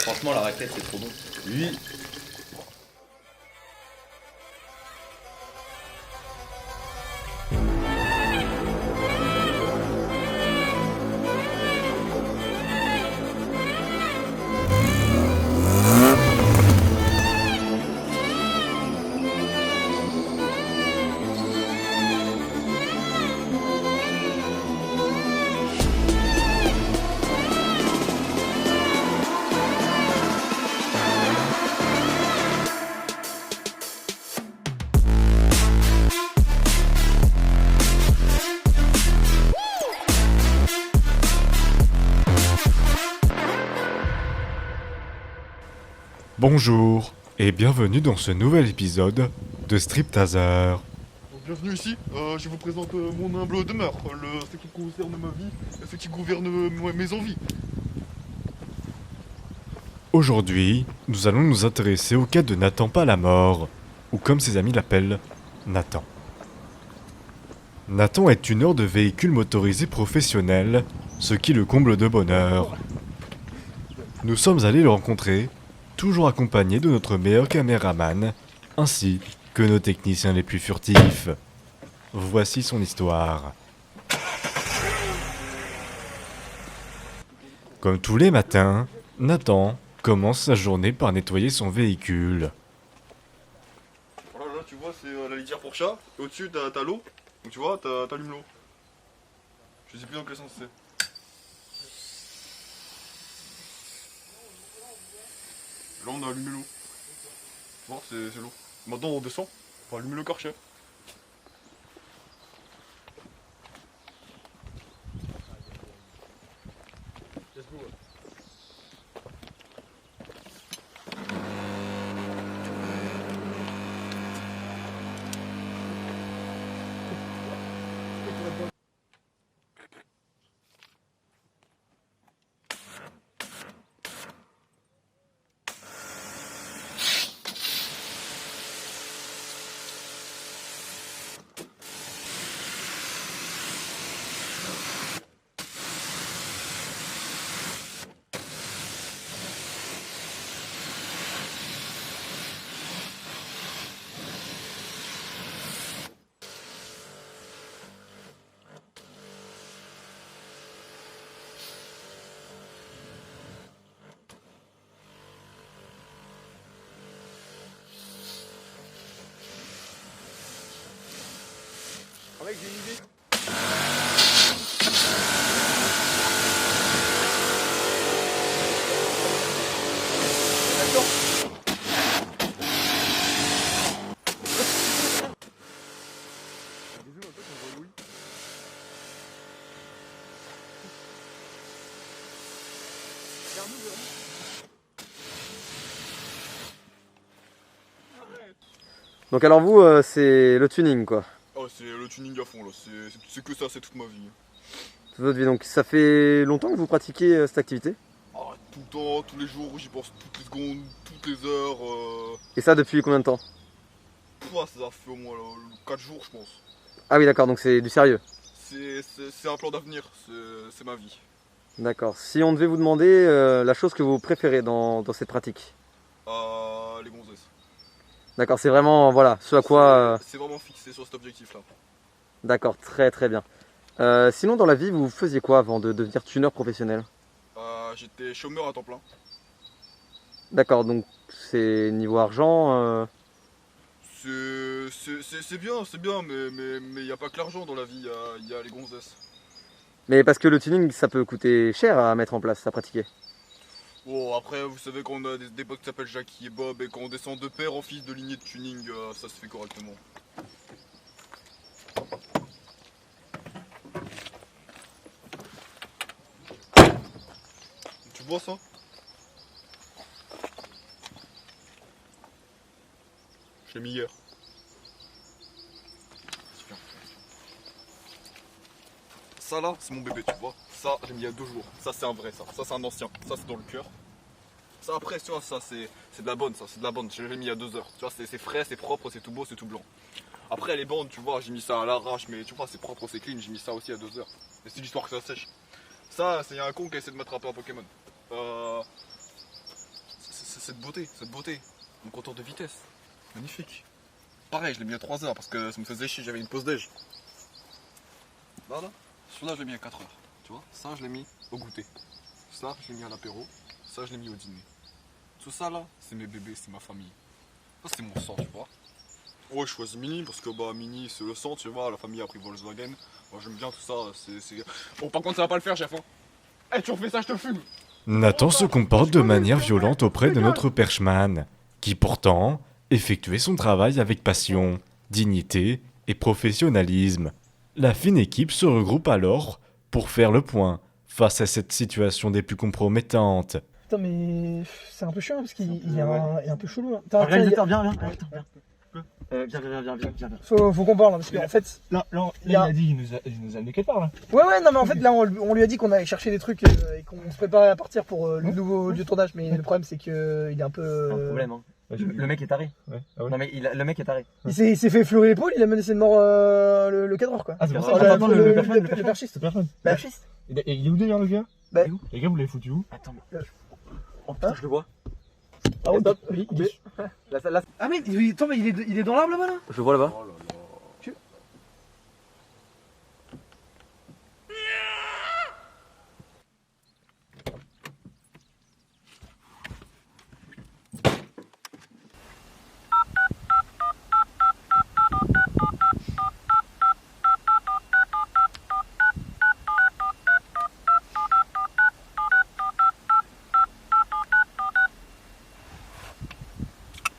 Franchement, la raclette, c'est trop bon. Oui. Bonjour et bienvenue dans ce nouvel épisode de Stripteaser. Bienvenue ici, je vous présente mon humble demeure, ce qui concerne ma vie, ce qui gouverne mes envies. Aujourd'hui, nous allons nous intéresser au cas de Nathan Palamore, ou comme ses amis l'appellent, Nathan. Nathan est tunneur de véhicules motorisés professionnels, ce qui le comble de bonheur. Nous sommes allés le rencontrer, toujours accompagné de notre meilleur caméraman, ainsi que nos techniciens les plus furtifs. Voici son histoire. Comme tous les matins, Nathan commence sa journée par nettoyer son véhicule. Voilà, là tu vois c'est la litière pour chat, et au-dessus t'as l'eau, donc tu vois t'allumes l'eau. Je sais plus dans quel sens c'est. Là on a allumé l'eau. Bon c'est l'eau. Maintenant on descend, on va allumer le Karcher. Mec, j'ai une idée. D'accord. Donc alors vous, c'est le tuning quoi, Oh c'est le tuning à fond là, c'est que ça, c'est toute ma vie. toute votre vie. Donc ça fait longtemps que vous pratiquez cette activité? Ah, tout le temps, tous les jours, j'y pense toutes les secondes, toutes les heures. Et ça depuis combien de temps? Ça fait au moins 4 jours je pense. Ah oui d'accord, donc c'est du sérieux. C'est un plan d'avenir, c'est ma vie. D'accord. Si on devait vous demander la chose que vous préférez dans cette pratique. Les gonzesses. D'accord, c'est vraiment voilà, ce à quoi... C'est vraiment fixé sur cet objectif là. D'accord, très très bien. Sinon dans la vie, vous faisiez quoi avant de devenir tunneur professionnel? J'étais chômeur à temps plein. D'accord, donc c'est niveau argent... C'est bien, mais il n'y a pas que l'argent dans la vie, il y a les gonzesses. Mais parce que le tuning, ça peut coûter cher à mettre en place, à pratiquer. Bon, après, vous savez qu'on a des potes qui s'appellent Jackie et Bob, et quand on descend de père en fils de lignée de tuning, ça se fait correctement. Tu vois ça? Je l'ai mis hier. Ça là, c'est mon bébé, tu vois. Ça, j'ai mis il y a 2 jours. Ça, c'est un vrai, ça. Ça, c'est un ancien. Ça, c'est dans le cœur. Ça, après, tu vois, ça, c'est de la bonne, ça. C'est de la bonne. Je l'ai mis il y a 2 heures. Tu vois, c'est frais, c'est propre, c'est tout beau, c'est tout blanc. Après, les bandes, tu vois, j'ai mis ça à l'arrache, mais tu vois, c'est propre, c'est clean. J'ai mis ça aussi à 2 heures. Et c'est l'histoire que ça sèche. Ça, c'est un con qui essaie de m'attraper un Pokémon. cette beauté, mon compteur de vitesse, magnifique. Pareil, je l'ai mis à 3 heures parce que ça me faisait chier, j'avais une pause déj. Là, celui-là je l'ai mis à 4 heures, tu vois. Ça je l'ai mis au goûter, ça je l'ai mis à l'apéro, ça je l'ai mis au dîner. Tout ça là, c'est mes bébés, c'est ma famille. Ça c'est mon sang, tu vois. Ouais, je choisis Mini parce que bah Mini c'est le sang, tu vois, la famille a pris Volkswagen. Moi j'aime bien tout ça, c'est... Bon par contre ça va pas le faire chef hein. Eh tu refais ça, je te fume. Nathan se comporte de manière violente auprès de notre perchman, qui pourtant effectuait son travail avec passion, dignité et professionnalisme. La fine équipe se regroupe alors pour faire le point face à cette situation des plus compromettantes. Putain, mais c'est un peu chiant parce qu'il est un peu chelou. Là. Réalisateur, viens. Viens. Faut qu'on parle, hein, parce qu'en fait. Là, il a dit qu'il nous a amené quelque part là. Ouais, non, mais en fait, là, on lui a dit qu'on allait chercher des trucs et qu'on se préparait à partir pour le nouveau lieu de tournage. Mais le problème, c'est qu'il est un peu. Un problème, hein. Le mec est taré. Ouais. Ah ouais. Non, mais le mec est taré. Il s'est fait fleurer l'épaule, il a menacé de mort le cadreur, quoi. Ah, c'est pour ça. Enfin, Attends, le perchiste. Personne. Perchiste. Il est où d'ailleurs le gars? Bah, Les gars, vous l'avez foutu où? Attends, mais. Oh putain, je le vois. Ah, ouais, Stop. oui, Là. Ah, mais attends, mais il est dans l'arbre là-bas là. Je le vois là-bas.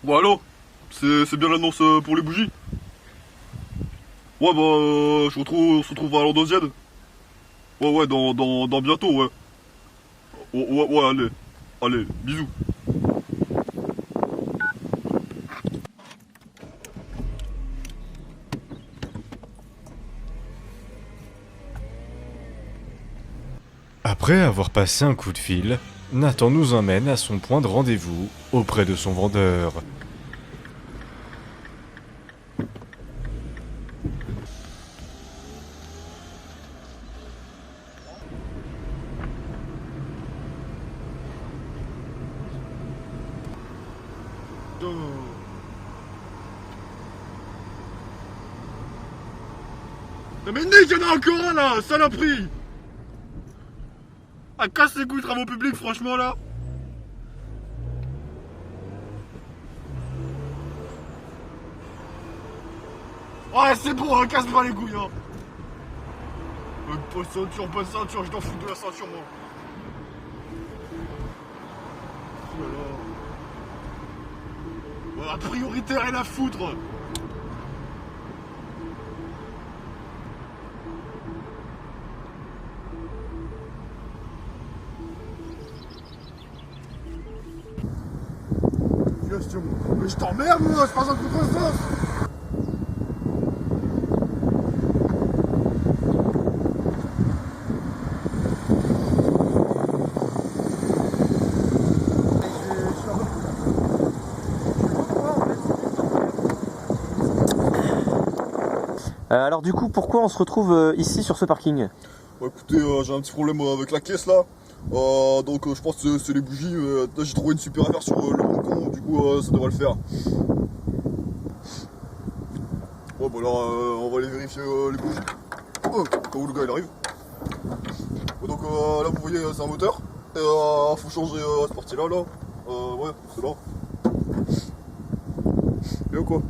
Bon allô, c'est bien l'annonce pour les bougies? Ouais bah on se retrouve à l'Andosienne. Ouais dans bientôt ouais. Ouais allez, bisous. Après avoir passé un coup de fil, Nathan nous emmène à son point de rendez-vous auprès de son vendeur. Mais Nick, y'en a encore un là, saloperie! Ah, casse les couilles travaux publics, franchement là! Ouais, c'est bon, hein, casse pas les couilles, hein! Pas de ceinture, je t'en fous de la ceinture, moi! Oh là là! La priorité, rien à foutre! Mais je t'emmerde moi, je passe un contresens. Alors du coup, pourquoi on se retrouve ici sur ce parking? Bah écoutez, j'ai un petit problème avec la caisse là. Donc je pense que c'est les bougies. Là j'ai trouvé une super affaire sur le balcon, du coup ça devrait le faire. Ouais bah là on va aller vérifier les bougies. Au cas où le gars il arrive. Donc là vous voyez c'est un moteur. Et faut changer cette partie là. Ouais, c'est là. Et quoi?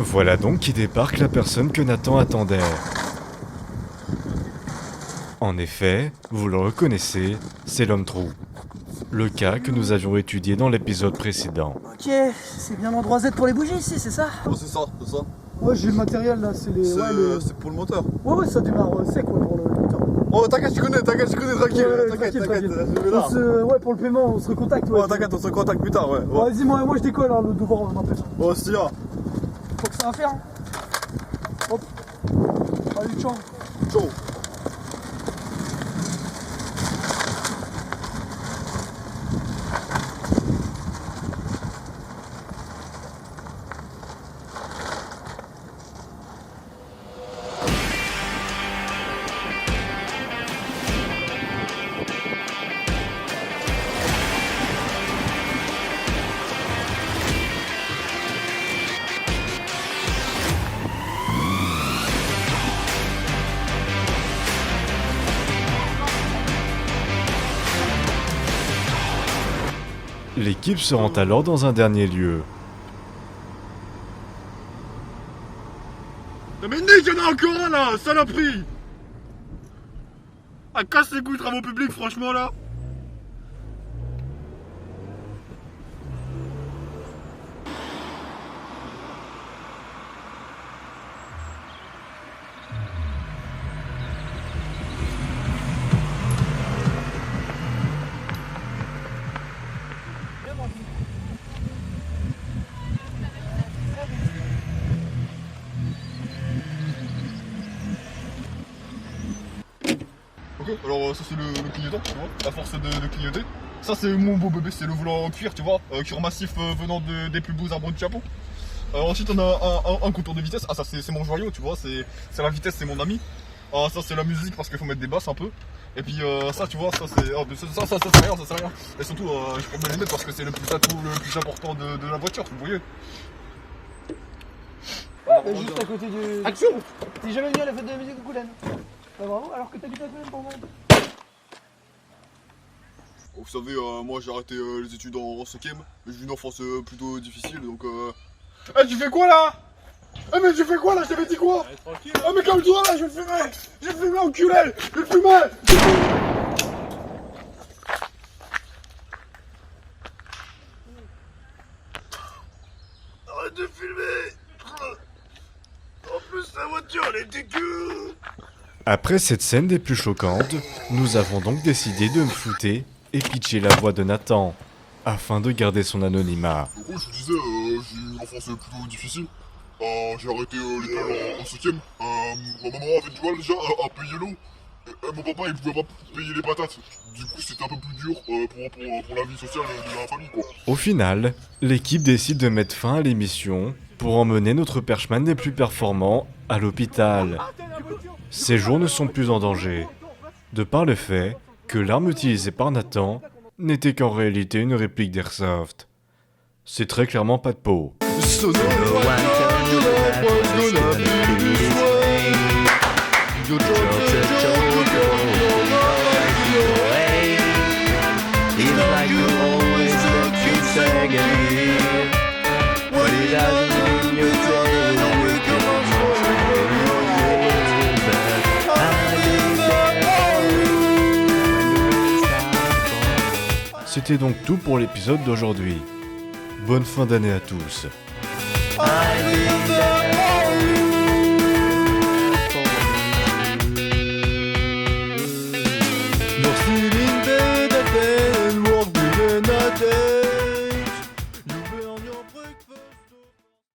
Voilà donc qui débarque la personne que Nathan attendait. En effet, vous le reconnaissez, c'est l'homme trou. Le cas que nous avions étudié dans l'épisode précédent. Ok, c'est bien l'endroit Z pour les bougies ici, c'est ça? Ouais c'est ça. Ouais, j'ai le matériel là, c'est les. C'est pour le moteur. Ouais, ça démarre sec ouais, pour le moteur. Oh t'inquiète, je connais, tranquille, Ouais, t'inquiète. Je vais là. Ouais, pour le paiement, on se recontacte. Ouais, T'inquiète, on se contacte plus tard, ouais. Vas-y, moi je décolle, hein, le devant m'empêche. Bon, c'est là. Faut que ça va faire. Hein. Hop. Allez, ciao. Ciao. L'équipe se rend alors dans un dernier lieu. Non mais Nick, y'en a encore un là, saloperie! Ah, casse les couilles, travaux publics, franchement là! Ok, alors ça c'est le clignotant, tu vois, la force de clignoter. Ça c'est mon beau bébé, c'est le volant en cuir, tu vois, cuir massif venant des plus beaux arbres du Japon. Ensuite on a un compteur de vitesse, ah ça c'est mon joyau, tu vois, c'est la vitesse, c'est mon ami. Ah ça c'est la musique parce qu'il faut mettre des basses un peu. Et puis ça tu vois, ça c'est ça c'est rien. Et surtout je peux me les mettre parce que c'est le plus atout, le plus important de la voiture, vous voyez. Juste à côté du... Action! T'es jamais venu à la fête de la musique de Coulennes? Bah bravo, alors que t'habites à Coulennes pour moi. Vous savez, moi j'ai arrêté les études en 5ème, mais j'ai eu une enfance plutôt difficile donc Eh tu fais quoi là? Eh mais tu fais quoi là? Je t'avais dit quoi? Oh mais calme-toi là, je vais le fumer! Je vais le fumer enculé! Je vais le fumer! Arrête de filmer! En plus la voiture elle est dégueu! Après cette scène des plus choquantes, nous avons donc décidé de me flouter et pitcher la voix de Nathan, afin de garder son anonymat. Donc je vous disais, j'ai eu une enfance plutôt difficile. J'ai arrêté l'école en 5ème. Ma maman avait du mal déjà à payer l'eau. Mon papa il pouvait pas payer les patates. Du coup c'était un peu plus dur pour la vie sociale de la famille quoi. Au final, l'équipe décide de mettre fin à l'émission pour emmener notre perchman des plus performants à l'hôpital. Ses jours ne sont plus en danger, de par le fait que l'arme utilisée par Nathan n'était qu'en réalité une réplique d'Airsoft. C'est très clairement pas de peau. C'était donc tout pour l'épisode d'aujourd'hui. Bonne fin d'année à tous.